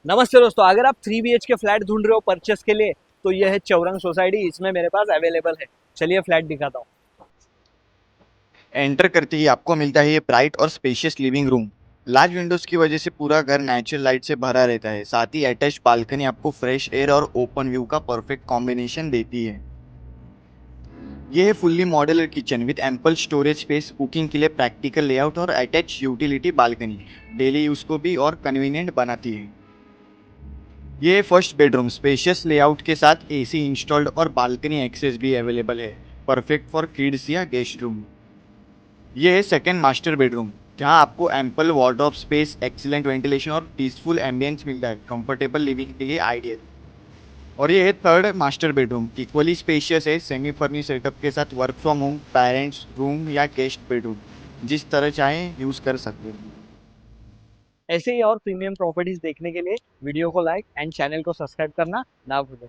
नमस्ते दोस्तों, अगर आप 3 BHK फ्लैट ढूंढ रहे हो परचेस के लिए तो यह है चौरंग सोसाइटी। इसमें मेरे पास अवेलेबल है। चलिए फ्लैट दिखाता हूँ। एंटर करते ही आपको मिलता है ये ब्राइट और spacious living room. Large Windows की वजह से पूरा घर नेचुरल लाइट से भरा रहता है। साथ ही अटैच बालकनी आपको फ्रेश एयर और ओपन व्यू का परफेक्ट कॉम्बिनेशन देती है। ये है fully modular kitchen with ample storage space, cooking के लिए प्रैक्टिकल लेआउट और attach utility balcony daily use को भी और कन्वीनियंट बनाती है। ये है फर्स्ट बेडरूम, स्पेशियस लेआउट के साथ एसी इंस्टॉल्ड और बालकनी एक्सेस भी अवेलेबल है। परफेक्ट फॉर किड्स या गेस्ट रूम। ये है सेकंड मास्टर बेडरूम, जहां आपको ample wardrobe space, excellent ventilation और पीसफुल एम्बियंस मिलता है। कंफर्टेबल लिविंग के लिए आइडियल। और ये है third master bedroom, equally spacious है, सेमी फर्निश सेटअप के साथ work from home, parents room या गेस्ट बेडरूम जिस तरह चाहें यूज कर सकते हैं। ऐसे ही और प्रीमियम प्रॉपर्टीज देखने के लिए वीडियो को लाइक एंड चैनल को सब्सक्राइब करना ना भूलें।